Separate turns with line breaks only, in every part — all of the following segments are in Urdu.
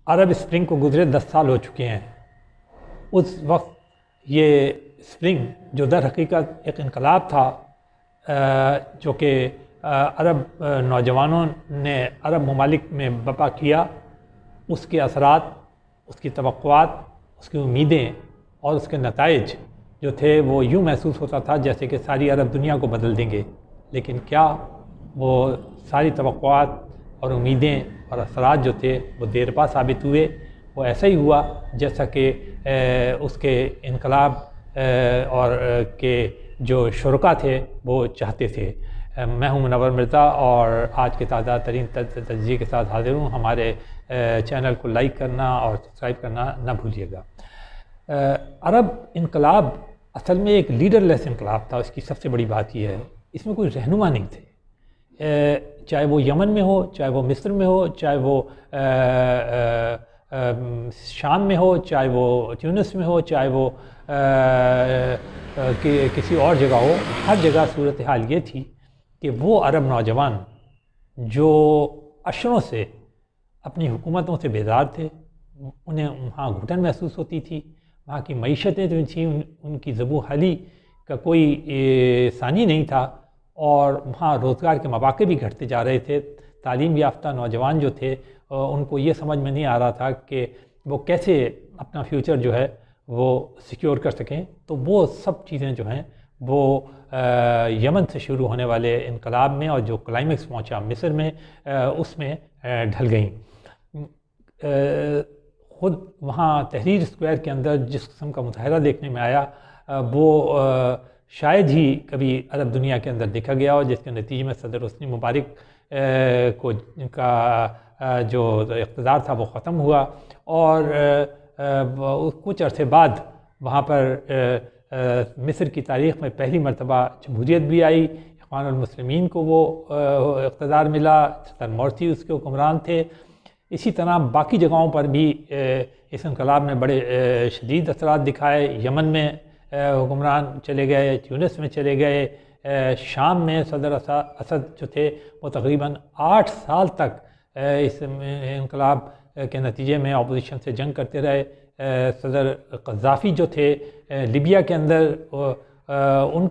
عرب اسپرنگ کو گزرے 10 سال ہو چکے ہیں۔ اس وقت یہ اسپرنگ جو در حقیقت ایک انقلاب تھا جو کہ عرب نوجوانوں نے عرب ممالک میں برپا کیا، اس کے اثرات، اس کی توقعات، اس کی امیدیں اور اس کے نتائج جو تھے وہ یوں محسوس ہوتا تھا جیسے کہ ساری عرب دنیا کو بدل دیں گے، لیکن کیا وہ ساری توقعات اور امیدیں اور اثرات جو تھے وہ دیر پا ثابت ہوئے؟ وہ ایسا ہی ہوا جیسا کہ اس کے انقلاب اور کے جو شرکا تھے وہ چاہتے تھے۔ میں ہوں منور مرزا اور آج کے تازہ ترین تجزیے کے ساتھ حاضر ہوں۔ ہمارے چینل کو لائک کرنا اور سبسکرائب کرنا نہ بھولیے گا۔ عرب انقلاب اصل میں ایک لیڈر لیس انقلاب تھا۔ اس کی سب سے بڑی بات یہ ہے اس میں کوئی رہنما نہیں تھے، چاہے وہ یمن میں ہو، چاہے وہ مصر میں ہو، چاہے وہ شام میں ہو، چاہے وہ تیونس میں ہو، چاہے وہ کسی اور جگہ ہو۔ ہر جگہ صورتحال یہ تھی کہ وہ عرب نوجوان جو عشروں سے اپنی حکومتوں سے بیزار تھے، انہیں وہاں گھٹن محسوس ہوتی تھی، وہاں کی معیشتیں جو تھیں ان کی زبوں حالی کا کوئی ثانی نہیں تھا، اور وہاں روزگار کے مواقع بھی گھٹتے جا رہے تھے۔ تعلیم یافتہ نوجوان جو تھے ان کو یہ سمجھ میں نہیں آ رہا تھا کہ وہ کیسے اپنا فیوچر جو ہے وہ سیکیور کر سکیں۔ تو وہ سب چیزیں جو ہیں وہ یمن سے شروع ہونے والے انقلاب میں اور جو کلائمیکس پہنچا مصر میں اس میں ڈھل گئیں۔ خود وہاں تحریر اسکوائر کے اندر جس قسم کا مظاہرہ دیکھنے میں آیا وہ شاید ہی کبھی عرب دنیا کے اندر دیکھا گیا ہو، جس کے نتیجے میں صدر حسنی مبارک کو کا جو اقتدار تھا وہ ختم ہوا، اور کچھ عرصے بعد وہاں پر مصر کی تاریخ میں پہلی مرتبہ جمہوریت بھی آئی، اخوان المسلمین کو وہ اقتدار ملا، صدر مرسی اس کے حکمران تھے۔ اسی طرح باقی جگہوں پر بھی اس انقلاب نے بڑے شدید اثرات دکھائے۔ یمن میں حکمران چلے گئے، تیونس میں چلے گئے، شام میں صدر اسد جو تھے وہ تقریباً 8 سال تک اس انقلاب کے نتیجے میں اپوزیشن سے جنگ کرتے رہے۔ صدر قذافی جو تھے لیبیا کے اندر ان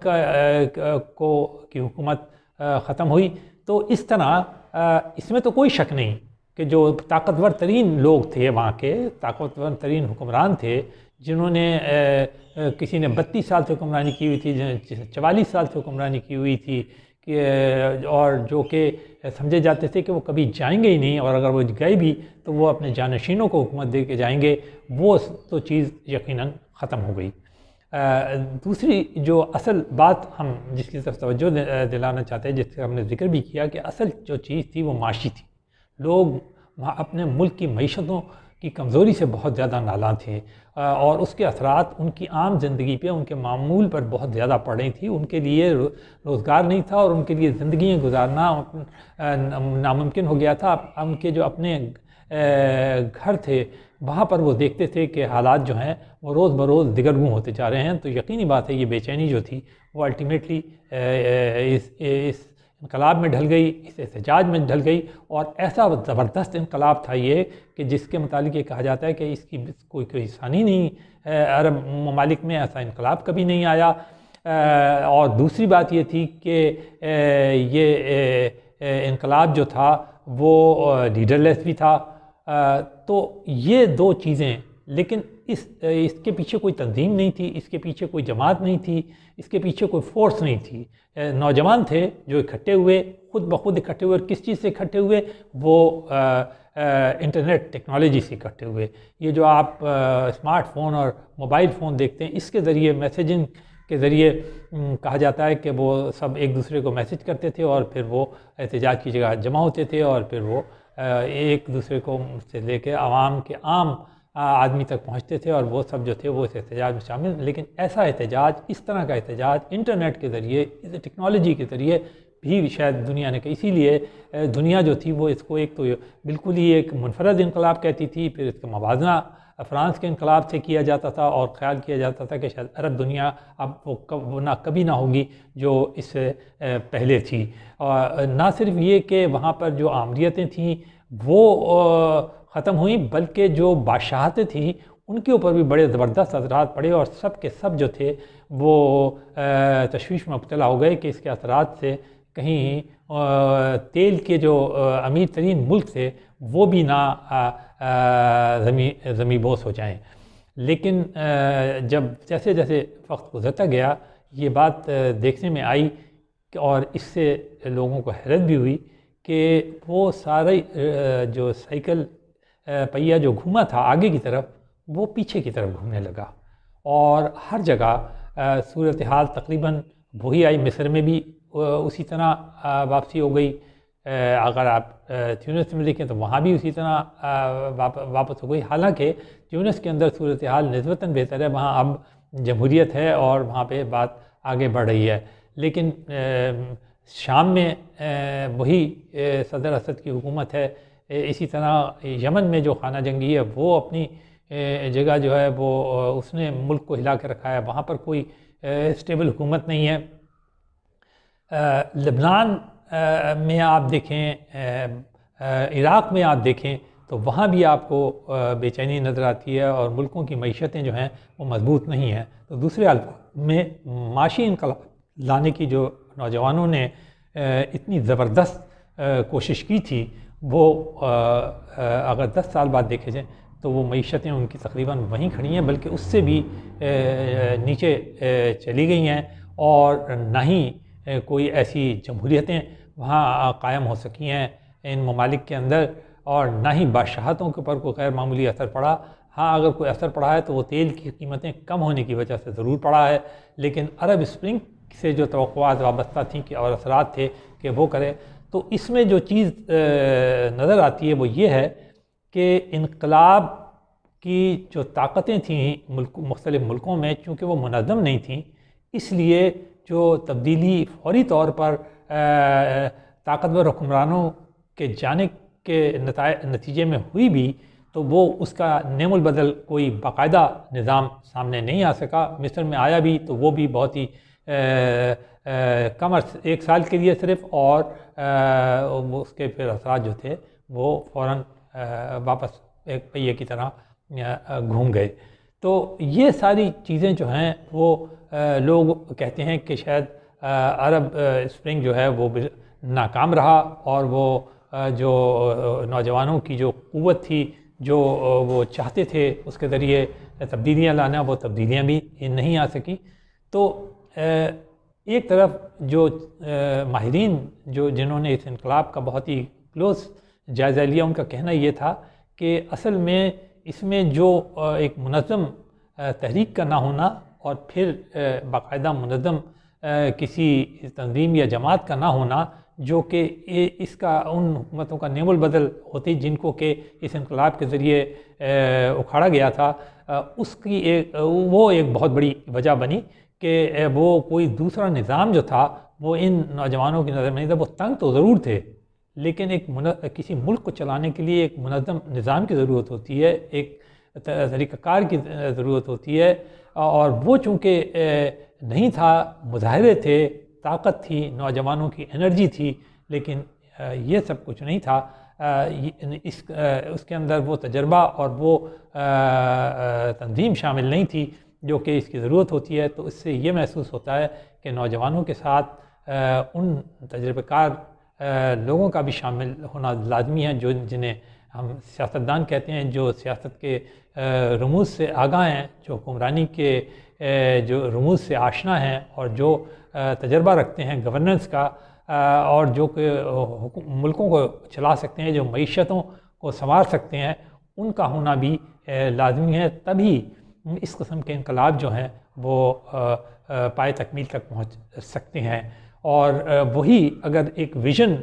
کی حکومت ختم ہوئی۔ تو اس طرح اس میں تو کوئی شک نہیں کہ جو طاقتور ترین لوگ تھے وہاں کے، طاقتور ترین حکمران تھے، جنہوں نے کسی نے 32 سال سے حکمرانی کی ہوئی تھی، 44 سال سے حکمرانی کی ہوئی تھی، اور جو کہ سمجھے جاتے تھے کہ وہ کبھی جائیں گے ہی نہیں، اور اگر وہ گئے بھی تو وہ اپنے جانشینوں کو حکومت دے کے جائیں گے، وہ تو چیز یقیناً ختم ہو گئی۔ دوسری جو اصل بات ہم جس کی طرف توجہ دلانا چاہتے ہیں، جس کا ہم نے ذکر بھی کیا، کہ اصل جو چیز تھی وہ معاشی تھی۔ لوگ وہاں اپنے ملک کی معیشتوں کی کمزوری سے بہت زیادہ نالاں تھے، اور اس کے اثرات ان کی عام زندگی پہ، ان کے معمول پر بہت زیادہ پڑ رہی تھی۔ ان کے لیے روزگار نہیں تھا اور ان کے لیے زندگیاں گزارنا ناممکن ہو گیا تھا۔ ان کے جو اپنے گھر تھے وہاں پر وہ دیکھتے تھے کہ حالات جو ہیں وہ روز بروز دگرگوں ہوتے جا رہے ہیں، تو یقینی بات ہے یہ بے چینی جو تھی وہ الٹیمیٹلی اس انقلاب میں ڈھل گئی، اس احتجاج میں ڈھل گئی، اور ایسا زبردست انقلاب تھا یہ کہ جس کے متعلق یہ کہا جاتا ہے کہ اس کی کوئی ثانی نہیں عرب ممالک میں ایسا انقلاب کبھی نہیں آیا۔ اور دوسری بات یہ تھی کہ یہ انقلاب جو تھا وہ لیڈر لیس بھی تھا۔ تو یہ دو چیزیں، لیکن اس کے پیچھے کوئی تنظیم نہیں تھی، اس کے پیچھے کوئی جماعت نہیں تھی، اس کے پیچھے کوئی فورس نہیں تھی۔ نوجوان تھے جو اکٹھے ہوئے، خود بخود اکٹھے ہوئے، اور کس چیز سے اکٹھے ہوئے؟ وہ انٹرنیٹ ٹیکنالوجی سے اکٹھے ہوئے۔ یہ جو آپ اسمارٹ فون اور موبائل فون دیکھتے ہیں، اس کے ذریعے میسیجنگ کے ذریعے کہا جاتا ہے کہ وہ سب ایک دوسرے کو میسیج کرتے تھے، اور پھر وہ احتجاج کی جگہ جمع ہوتے تھے، اور پھر وہ ایک دوسرے کو سے لے کے عوام کے عام آدمی تک پہنچتے تھے، اور وہ سب جو تھے وہ اس احتجاج میں شامل۔ لیکن ایسا احتجاج، اس طرح کا احتجاج انٹرنیٹ کے ذریعے، ٹیکنالوجی کے ذریعے بھی شاید دنیا نے، اسی لیے دنیا جو تھی وہ اس کو ایک تو بالکل ہی ایک منفرد انقلاب کہتی تھی، پھر اس کا موازنہ فرانس کے انقلاب سے کیا جاتا تھا، اور خیال کیا جاتا تھا کہ شاید عرب دنیا اب وہ کبھی نہ ہوگی جو اس سے پہلے تھی۔ اور نہ صرف یہ کہ وہاں پر جو آمریتیں تھیں وہ ختم ہوئیں، بلکہ جو بادشاہتیں تھیں ان کے اوپر بھی بڑے زبردست اثرات پڑے، اور سب کے سب جو تھے وہ تشویش میں مبتلا ہو گئے کہ اس کے اثرات سے کہیں تیل کے جو امیر ترین ملک تھے وہ بھی نہ زمیں بوس ہو جائیں۔ لیکن جب جیسے جیسے وقت گزرتا گیا یہ بات دیکھنے میں آئی اور اس سے لوگوں کو حیرت بھی ہوئی کہ وہ سارے جو سائیکل پہیہ جو گھوما تھا آگے کی طرف وہ پیچھے کی طرف گھومنے لگا، اور ہر جگہ صورتحال تقریباً وہی آئی۔ مصر میں بھی اسی طرح واپسی ہو گئی، اگر آپ تیونس میں دیکھیں تو وہاں بھی اسی طرح واپس ہو گئی، حالانکہ تیونس کے اندر صورتحال نسبتاً بہتر ہے، وہاں اب جمہوریت ہے اور وہاں پہ بات آگے بڑھ رہی ہے۔ لیکن شام میں وہی صدر اسد کی حکومت ہے، اسی طرح یمن میں جو خانہ جنگی ہے وہ اپنی جگہ جو ہے وہ اس نے ملک کو ہلا کے رکھا ہے، وہاں پر کوئی اسٹیبل حکومت نہیں ہے۔ لبنان میں آپ دیکھیں، عراق میں آپ دیکھیں تو وہاں بھی آپ کو بے چینی نظر آتی ہے اور ملکوں کی معیشتیں جو ہیں وہ مضبوط نہیں ہیں۔ تو دوسرے الفاظ میں معاشی انقلاب لانے کی جو نوجوانوں نے اتنی زبردست کوشش کی تھی وہ اگر 10 سال بعد دیکھے جائیں تو وہ معیشتیں ان کی تقریباً وہیں کھڑی ہیں، بلکہ اس سے بھی نیچے چلی گئی ہیں، اور نہ ہی کوئی ایسی جمہوریتیں وہاں قائم ہو سکی ہیں ان ممالک کے اندر، اور نہ ہی بادشاہتوں کے اوپر کوئی غیر معمولی اثر پڑا۔ ہاں اگر کوئی اثر پڑا ہے تو وہ تیل کی قیمتیں کم ہونے کی وجہ سے ضرور پڑا ہے، لیکن عرب اسپرنگ سے جو توقعات وابستہ تھیں کہ اور اثرات تھے کہ وہ کرے، تو اس میں جو چیز نظر آتی ہے وہ یہ ہے کہ انقلاب کی جو طاقتیں تھیں مختلف ملکوں میں چونکہ وہ منظم نہیں تھیں، اس لیے جو تبدیلی فوری طور پر طاقتور حکمرانوں کے جانے کے نتیجے میں ہوئی بھی تو وہ اس کا نعم البدل کوئی باقاعدہ نظام سامنے نہیں آ سکا۔ مصر میں آیا بھی تو وہ بھی بہت ہی کم 1 سال کے لیے صرف، اور اس کے پھر اثرات جو تھے وہ فوراً واپس ایک پہیے کی طرح گھوم گئے۔ تو یہ ساری چیزیں جو ہیں وہ لوگ کہتے ہیں کہ شاید عرب اسپرنگ جو ہے وہ ناکام رہا، اور وہ جو نوجوانوں کی جو قوت تھی جو وہ چاہتے تھے اس کے ذریعے تبدیلیاں لانا، وہ تبدیلیاں بھی نہیں آ سکیں۔ تو ایک طرف جو ماہرین جنہوں نے اس انقلاب کا بہت ہی کلوز جائزہ لیا، ان کا کہنا یہ تھا کہ اصل میں اس میں جو ایک منظم تحریک کا نہ ہونا اور پھر باقاعدہ منظم کسی تنظیم یا جماعت کا نہ ہونا جو کہ اس کا ان حکومتوں کا نعم البدل ہوتی جن کو کہ اس انقلاب کے ذریعے اکھاڑا گیا تھا، اس کی وہ ایک بہت بڑی وجہ بنی کہ وہ کوئی دوسرا نظام جو تھا وہ ان نوجوانوں کی نظر میں نہیں تھا۔ وہ تنگ تو ضرور تھے، لیکن کسی ملک کو چلانے کے لیے ایک منظم نظام کی ضرورت ہوتی ہے، ایک طریقہ کار کی ضرورت ہوتی ہے، اور وہ چونکہ نہیں تھا، مظاہرے تھے، طاقت تھی، نوجوانوں کی انرجی تھی، لیکن یہ سب کچھ نہیں تھا۔ اس کے اندر وہ تجربہ اور وہ تنظیم شامل نہیں تھی جو کہ اس کی ضرورت ہوتی ہے۔ تو اس سے یہ محسوس ہوتا ہے کہ نوجوانوں کے ساتھ ان تجربہ کار لوگوں کا بھی شامل ہونا لازمی ہے، جنہیں ہم سیاستدان کہتے ہیں، جو سیاست کے رموز سے آگاہ ہیں، جو حکمرانی کے جو رموز سے آشنا ہیں، اور جو تجربہ رکھتے ہیں گورننس کا، اور جو کہ ملکوں کو چلا سکتے ہیں، جو معیشتوں کو سنوار سکتے ہیں، ان کا ہونا بھی لازمی ہے۔ تبھی اس قسم کے انقلاب جو ہیں وہ پائے تکمیل تک پہنچ سکتے ہیں، اور وہی اگر ایک ویژن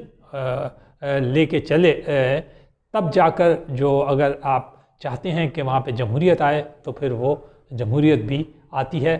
لے کے چلے تب جا کر جو اگر آپ چاہتے ہیں کہ وہاں پہ جمہوریت آئے تو پھر وہ جمہوریت بھی آتی ہے۔